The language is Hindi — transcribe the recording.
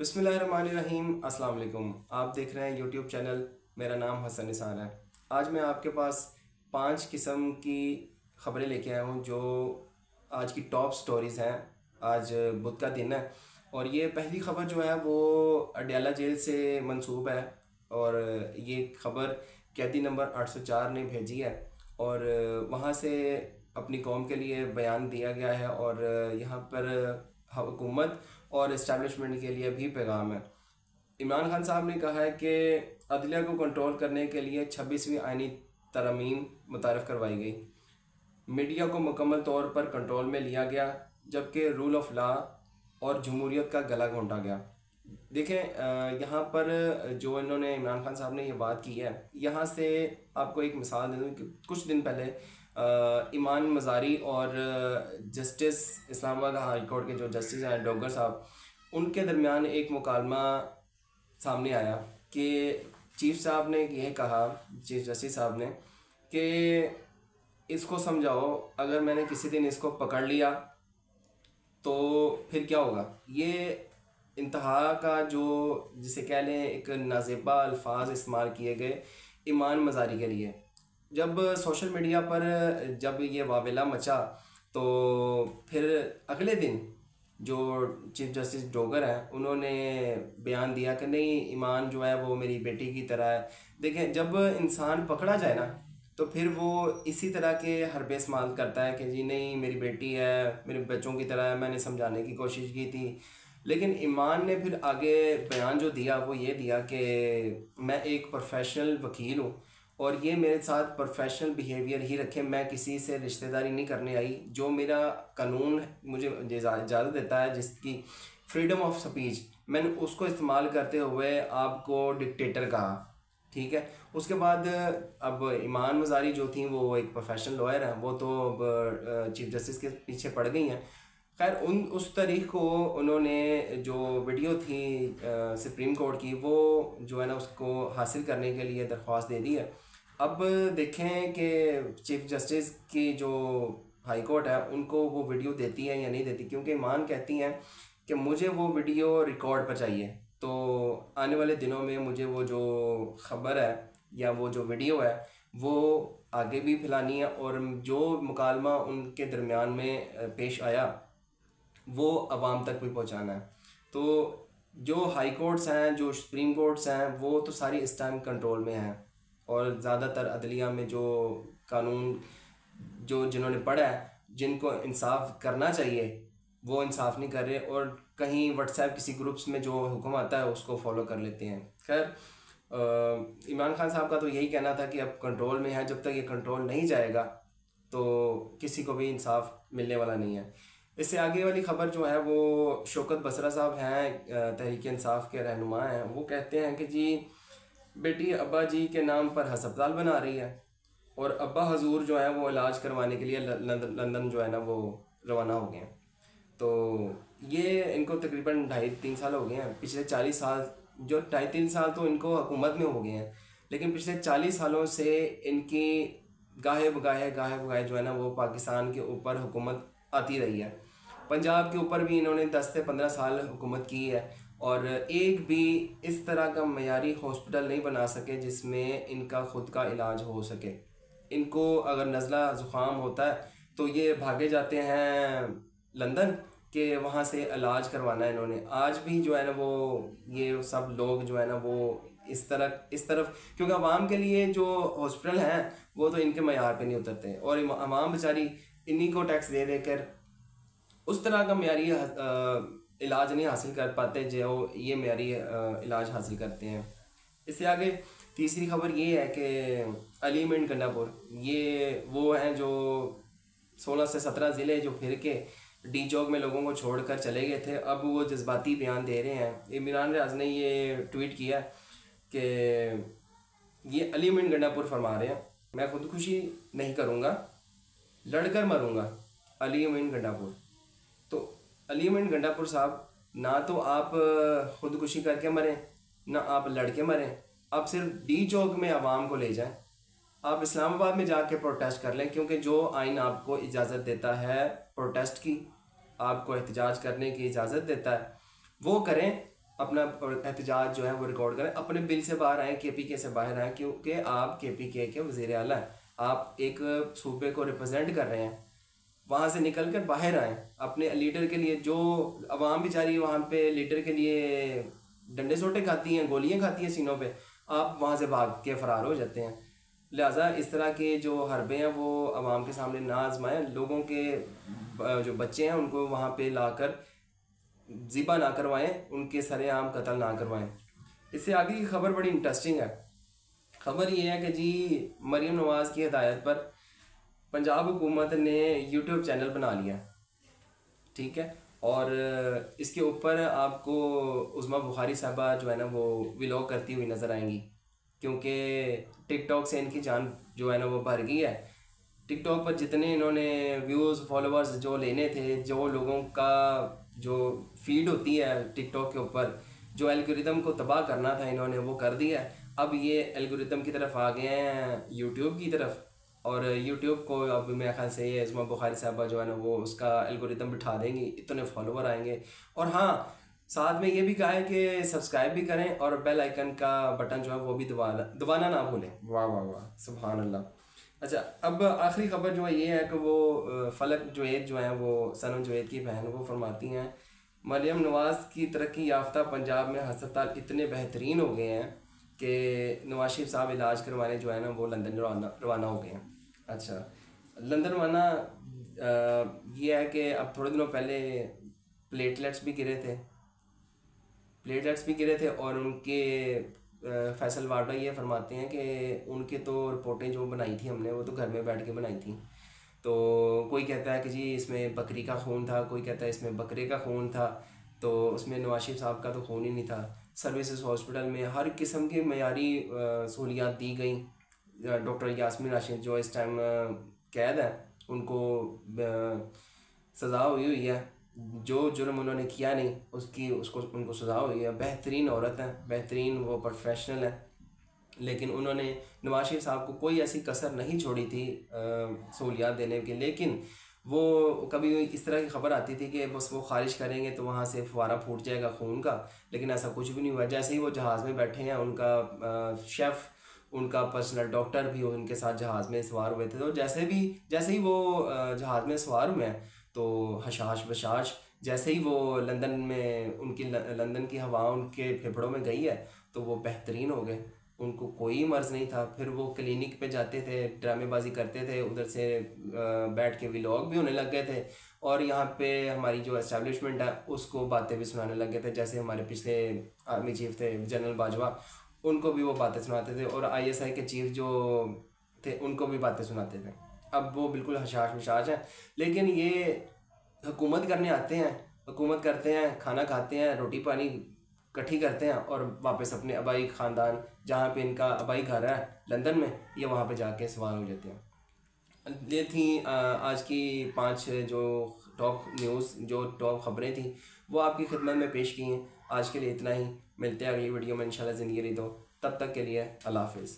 बिस्मिल्लाहिर्रहमानिर्रहीम। अस्सलाम वालेकुम। आप देख रहे हैं यूट्यूब चैनल। मेरा नाम हसन निसार है। आज मैं आपके पास 5 किस्म की ख़बरें लेके आया हूँ जो आज की टॉप स्टोरीज़ हैं। आज बुध का दिन है और ये पहली ख़बर जो है वो अडयाला जेल से मंसूब है और ये ख़बर कैदी नंबर 804 ने भेजी है और वहाँ से अपनी कौम के लिए बयान दिया गया है और यहाँ पर हुकूमत और इस्टेब्लिशमेंट के लिए भी पैगाम है। इमरान खान साहब ने कहा है कि अदलिया को कंट्रोल करने के लिए 26वीं आइनी तरमीम मुतारफ़ करवाई गई। मीडिया को मुकम्मल तौर पर कंट्रोल में लिया गया जबकि रूल ऑफ लॉ और जमहूरियत का गला घोंटा गया। देखें, यहाँ पर जो इन्होंने इमरान खान साहब ने ये बात की है, यहाँ से आपको एक मिसाल दे दूँ कि कुछ दिन पहले ईमान मज़ारी और जस्टिस इस्लामाबाद हाई कोर्ट के जो जस्टिस हैं डोगर साहब, उनके दरमियान एक मुकालमा सामने आया कि चीफ साहब ने ये कहा, चीफ जस्टिस साहब ने, कि इसको समझाओ, अगर मैंने किसी दिन इसको पकड़ लिया तो फिर क्या होगा। ये इंतहा का जो जिसे कह लें एक नाज़ेबा अल्फाज इस्तेमाल किए गए ईमान मज़ारी के लिए। जब सोशल मीडिया पर जब ये वावेला मचा तो फिर अगले दिन जो चीफ जस्टिस डोगर हैं उन्होंने बयान दिया कि नहीं, ईमान जो है वो मेरी बेटी की तरह है। देखें, जब इंसान पकड़ा जाए ना तो फिर वो इसी तरह के हरबे इस्तेमाल करता है कि जी नहीं, मेरी बेटी है, मेरे बच्चों की तरह है, मैंने समझाने की कोशिश की थी। लेकिन ईमान ने फिर आगे बयान जो दिया वो ये दिया कि मैं एक प्रोफेशनल वकील हूँ और ये मेरे साथ प्रोफेशनल बिहेवियर ही रखे, मैं किसी से रिश्तेदारी नहीं करने आई। जो मेरा कानून मुझे इजाज़त देता है, जिसकी फ्रीडम ऑफ स्पीच, मैंने उसको इस्तेमाल करते हुए आपको डिक्टेटर कहा। ठीक है। उसके बाद अब ईमान मज़ारी जो थी वो एक प्रोफेशनल लॉयर हैं, वो तो अब चीफ जस्टिस के पीछे पड़ गई हैं। खैर, उस तारीख को उन्होंने जो वीडियो थी सुप्रीम कोर्ट की, वो जो है ना उसको हासिल करने के लिए दरख्वास्त दे दी है। अब देखें कि चीफ जस्टिस की जो हाई कोर्ट है उनको वो वीडियो देती है या नहीं देती, क्योंकि ईमान कहती हैं कि मुझे वो वीडियो रिकॉर्ड पर चाहिए। तो आने वाले दिनों में मुझे वो जो ख़बर है या वो जो वीडियो है वो आगे भी फैलानी है और जो मुकालमा उनके दरमियान में पेश आया वो आवाम तक भी पहुंचाना है। तो जो हाई कोर्ट्स हैं, जो सुप्रीम कोर्ट्स हैं, वो तो सारी इस टाइम कंट्रोल में हैं और ज़्यादातर अदलिया में जो कानून जो जिन्होंने पढ़ा है, जिनको इंसाफ करना चाहिए, वो इंसाफ नहीं कर रहे और कहीं व्हाट्सएप किसी ग्रुप्स में जो हुक्म आता है उसको फॉलो कर लेते हैं। खैर, इमरान खान साहब का तो यही कहना था कि अब कंट्रोल में है, जब तक ये कंट्रोल नहीं जाएगा तो किसी को भी इंसाफ मिलने वाला नहीं है। इससे आगे वाली ख़बर जो है वो शौकत बसरा साहब हैं, तहरीक इंसाफ के रहनुमा हैं। वो कहते हैं कि जी, बेटी अब्बा जी के नाम पर हस्पताल बना रही है और अब्बा हजूर जो है वो इलाज करवाने के लिए लंदन जो है ना वो रवाना हो गए हैं। तो ये इनको तकरीबन 2.5-3 साल हो गए हैं। पिछले 40 साल, जो 2.5-3 साल तो इनको हुकूमत में हो गए हैं, लेकिन पिछले 40 सालों से इनकी गाहे बगाहे जो है ना वो पाकिस्तान के ऊपर हुकूमत आती रही है। पंजाब के ऊपर भी इन्होंने 10 से 15 साल हुकूमत की है और एक भी इस तरह का मयारी हॉस्पिटल नहीं बना सके जिसमें इनका ख़ुद का इलाज हो सके। इनको अगर नज़ला ज़ुकाम होता है तो ये भागे जाते हैं लंदन के वहाँ से इलाज करवाना है इन्होंने। आज भी जो है ना वो ये सब लोग जो है ना वो इस तरफ क्योंकि आवाम के लिए जो हॉस्पिटल हैं वो तो इनके मयार पे नहीं उतरते और आवाम बेचारी इन्हीं को टैक्स दे देकर उस तरह का मयारी इलाज नहीं हासिल कर पाते जो ये मयारी इलाज हासिल करते हैं। इससे आगे तीसरी खबर ये है कि अलीम एंड गंडापुर, ये वो हैं जो 16 से 17 ज़िले जो फिर के डी चौक में लोगों को छोड़कर चले गए थे, अब वो जज्बाती बयान दे रहे हैं। इमरान रियाज ने ये ट्वीट किया कि ये अलीम एंड गंडापुर फरमा रहे हैं, मैं खुदकुशी नहीं करूँगा, लड़कर मरूँगा। अलीम एंड गंडापुर, तो अलीम एंड गंडापुर साहब, ना तो आप खुदकुशी करके मरें ना आप लड़के मरें, आप सिर्फ डी चौक में आवाम को ले जाएं। आप इस्लामाबाद में जाके प्रोटेस्ट कर लें, क्योंकि जो आइन आपको इजाज़त देता है प्रोटेस्ट की, आपको एहतजाज करने की इजाज़त देता है, वो करें। अपना एहतजाज जो है वो रिकॉर्ड करें, अपने बिल से बाहर आएँ, KPK से बाहर आएँ, क्योंकि आप KPK के वज़ीर आला हैं, आप एक सूबे को रिप्रेजेंट कर रहे हैं। वहाँ से निकल कर बाहर आएँ, अपने लीडर के लिए, जो अवाम बेचारी वहाँ पे लीडर के लिए डंडे सोटे खाती हैं, गोलियाँ खाती हैं सीनों पे, आप वहाँ से भाग के फरार हो जाते हैं। लिहाजा इस तरह के जो हरबे हैं वो अवाम के सामने ना आजमाएं, लोगों के जो बच्चे हैं उनको वहाँ पे लाकर ज़िबा ना करवाएं, उनके सरेआम कत्ल ना करवाएं। इससे आगे की खबर बड़ी इंटरेस्टिंग है। खबर ये है कि जी मरीम नवाज़ की हिदायत पर पंजाब हुकूमत ने यूट्यूब चैनल बना लिया, ठीक है, और इसके ऊपर आपको उज़्मा बुखारी साहबा जो है ना वो व्लॉग करती हुई नज़र आएंगी, क्योंकि टिकटॉक से इनकी जान जो है ना वो भर गई है। टिकटॉक पर जितने इन्होंने व्यूज़ फॉलोअर्स जो लेने थे, जो लोगों का जो फीड होती है टिकटॉक के ऊपर, जो एल्गोरिदम को तबाह करना था इन्होंने वो कर दिया है। अब ये एल्गोरिदम की तरफ आ गए हैं, यूट्यूब की तरफ, और यूट्यूब को अब मेरे ख्याल से ये उज़्मा बुखारी साहबा जो है ना वो उसका एल्गोरिदम बिठा देंगी, इतने फॉलोवर आएंगे। और हाँ, साथ में ये भी कहा है कि सब्सक्राइब भी करें और बेल आइकन का बटन जो है वो भी दबाना ना भूलें। वाह वाह वाह, सुभान अल्लाह। अच्छा, अब आखिरी खबर जो है ये है कि वो फलक जुवैद जो है वो सनम जुवैद की बहन, वो फरमाती हैं मरियम नवाज़ की तरक्की याफ्ता पंजाब में हस्पताल इतने बेहतरीन हो गए हैं कि नवाज शरीफ साहब इलाज करवाने जो है ना वो लंदन रवाना हो गए हैं। अच्छा, लंदन रवाना ये है कि अब थोड़े दिनों पहले प्लेटलेट्स भी गिरे थे और उनके फैसल वार्डा ये फरमाते हैं कि उनके तो रिपोर्टें जो बनाई थी हमने वो तो घर में बैठ के बनाई थी। तो कोई कहता है कि जी इसमें बकरी का खून था, कोई कहता है इसमें बकरे का खून था, तो उसमें नवाज शरीफ साहब का तो खून ही नहीं था। सर्विसेज हॉस्पिटल में हर किस्म की मयारी सहूलियात दी गई। डॉक्टर यास्मीन राशिद जो इस टाइम कैद है, उनको सज़ा हुई है, जो जुर्म उन्होंने किया नहीं उनको सज़ा हुई है। बेहतरीन औरत है, बेहतरीन वो प्रोफेशनल है, लेकिन उन्होंने नवाज शरीफ साहब को कोई ऐसी कसर नहीं छोड़ी थी सहूलियात देने की। लेकिन वो कभी इस तरह की खबर आती थी कि बस वो खारिज करेंगे तो वहाँ से फुवारा फूट जाएगा खून का, लेकिन ऐसा कुछ भी नहीं हुआ। जैसे ही वो जहाज़ में बैठे हैं, उनका शेफ़, उनका पर्सनल डॉक्टर भी उनके साथ जहाज़ में सवार हुए थे, तो जैसे ही वो जहाज़ में सवार हुए हैं तो हशाश बशाश, जैसे ही वो लंदन में उनकी लंदन की हवा उनके फेफड़ों में गई है तो वो बेहतरीन हो गए, उनको कोई मर्ज़ नहीं था। फिर वो क्लिनिक पे जाते थे, ड्रामेबाजी करते थे, उधर से बैठ के व्लॉग भी होने लग गए थे, और यहाँ पे हमारी जो एस्टेब्लिशमेंट है उसको बातें भी सुनाने लग गए थे। जैसे हमारे पिछले आर्मी चीफ थे जनरल बाजवा, उनको भी वो बातें सुनाते थे, और ISI के चीफ जो थे उनको भी बातें सुनाते थे। अब वो बिल्कुल हशाश बशाश हैं, लेकिन ये हुकूमत करने आते हैं, हुकूमत करते हैं, खाना खाते हैं, रोटी पानी इकट्ठी करते हैं, और वापस अपने आबाई ख़ानदान जहाँ पे इनका आबाई घर है लंदन में, ये वहाँ पे जाके सवार हो जाते हैं। ये थी आज की 5 जो टॉप न्यूज़, जो टॉप खबरें थी वो आपकी खिदमत में पेश की हैं। आज के लिए इतना ही, मिलते हैं अगली वीडियो में इंशाल्लाह ज़िंदगी रही तो, तब तक के लिए अल्लाह हाफिज़।